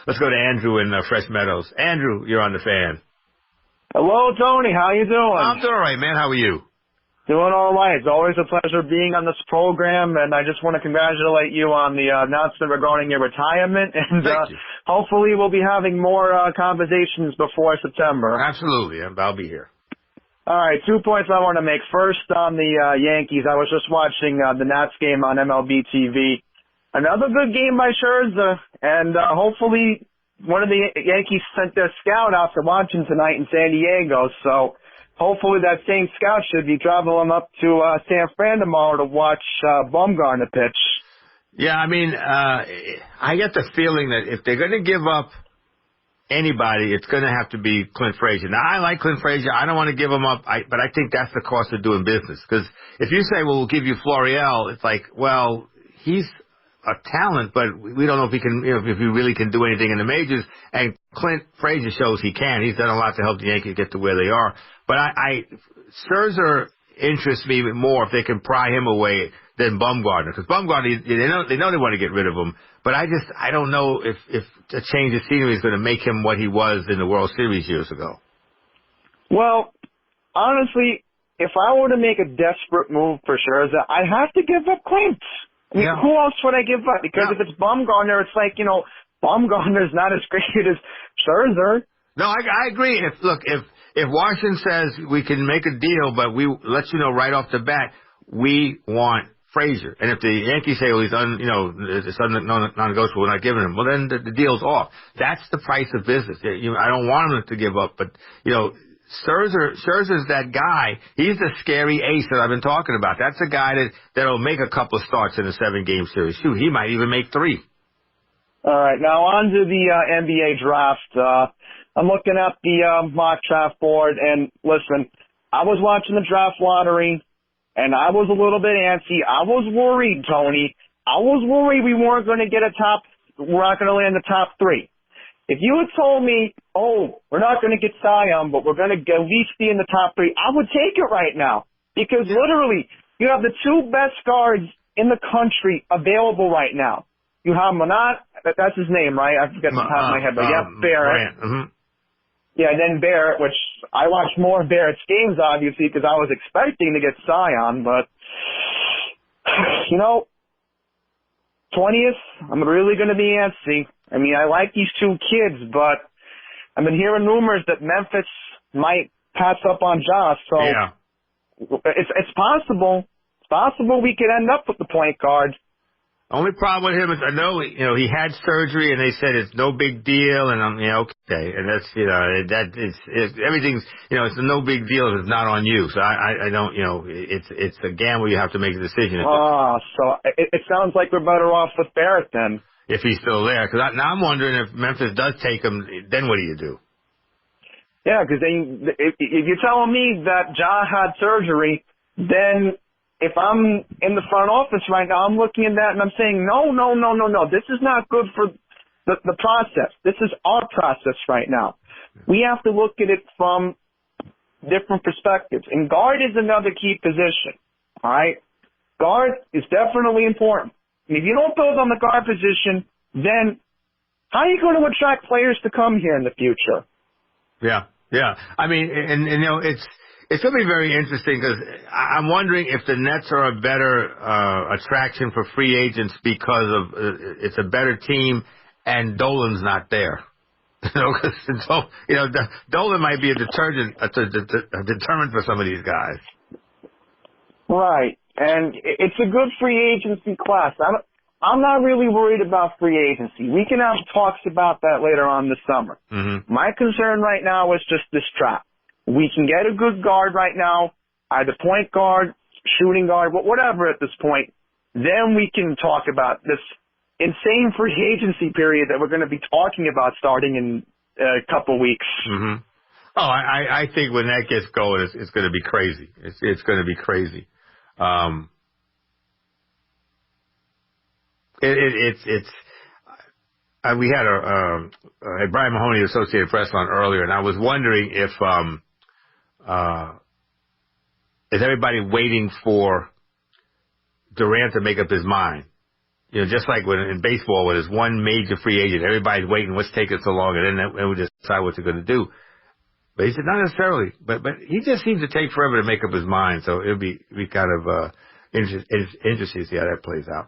Let's go to Andrew in Fresh Meadows. Andrew, you're on the fan. Hello, Tony. How you doing? I'm doing all right, man. How are you? Doing all right. It's always a pleasure being on this program, and I just want to congratulate you on the announcement regarding your retirement. And Thank you. hopefully we'll be having more conversations before September. Absolutely. I'll be here. All right, 2 points I want to make. First, on the Yankees, I was just watching the Nats game on MLB TV. Another good game by Scherzer, and hopefully one of the Yankees sent their scout out to watch him tonight in San Diego, so hopefully that same scout should be traveling up to San Fran tomorrow to watch Bumgarner pitch. Yeah, I mean, I get the feeling that if they're going to give up anybody, it's going to have to be Clint Frazier. Now, I like Clint Frazier. I don't want to give him up, but I think that's the cost of doing business. Because if you say, well, we'll give you Florial, it's like, well, he's a talent, but we don't know if he can, if he really can do anything in the majors. And Clint Frazier shows he can. He's done a lot to help the Yankees get to where they are. But Scherzer interests me more if they can pry him away than Bumgarner, because Bumgarner, they know they want to get rid of him. But I don't know if a change of scenery is going to make him what he was in the World Series years ago. Well, honestly, if I were to make a desperate move for Scherzer, I'd have to give up Clint. I mean, who else would I give up? Because if it's Bumgarner, it's like, Bumgarner's not as great as Scherzer. No, I agree. If Washington says we can make a deal, but we let you know right off the bat, we want Frazier. And if the Yankees say, well, he's it's non-negotiable, we're not giving him, well, then the deal's off. That's the price of business. I don't want him to give up, but, Scherzer's that guy. He's the scary ace that I've been talking about. That's a guy that'll make a couple of starts in a 7-game series. Shoot, he might even make 3. All right, now on to the NBA draft. I'm looking at the mock draft board, and listen, I was watching the draft lottery, and I was a little bit antsy. I was worried, Tony. I was worried we weren't going to get we're not going to land the top 3. If you had told me, we're not going to get Cy Young, but we're going to at least be in the top 3, I would take it right now. Because literally, you have the 2 best guards in the country available right now. You have Monat, that's his name, right? I forget the top of my head, but Barrett. Mm-hmm. Yeah, and then Barrett, which I watched more of Barrett's games, obviously, because I was expecting to get Cy Young, but, 20th, I'm really going to be antsy. I mean, I like these 2 kids, but I've been hearing rumors that Memphis might pass up on Josh, so it's possible. It's possible we could end up with the point guard. Only problem with him is I know, he had surgery and they said it's no big deal, and I'm, okay. And that's, everything's, it's a no big deal if it's not on you. So I don't, it's a gamble you have to make a decision. So it sounds like we're better off with Barrett then. If he's still there. Because now I'm wondering if Memphis does take him, then what do you do? Yeah, because if you're telling me that Ja had surgery, then if I'm in the front office right now, I'm looking at that and I'm saying, no. This is not good for the process. This is our process right now. We have to look at it from different perspectives. And guard is another key position, all right? Guard is definitely important. And if you don't build on the guard position, then how are you going to attract players to come here in the future? Yeah. I mean, and it's going to be very interesting because I'm wondering if the Nets are a better attraction for free agents because of it's a better team and Dolan's not there. Dolan might be a deterrent for some of these guys. Right, and it's a good free agency class. I'm not really worried about free agency. We can have talks about that later on this summer. Mm-hmm. My concern right now is just this trap. We can get a good guard right now, either point guard, shooting guard, whatever at this point. Then we can talk about this insane free agency period that we're going to be talking about starting in a couple weeks. Mm-hmm. Oh, I think when that gets going, it's going to be crazy. It's going to be crazy. We had Brian Mahoney, Associated Press, on earlier, and I was wondering if is everybody waiting for Durant to make up his mind? You know, just like when in baseball, when there's one major free agent, everybody's waiting, what's taking so long, and then we decide what they're going to do. But he said not necessarily, but he just seems to take forever to make up his mind. So it'll be kind of interesting to see how that plays out.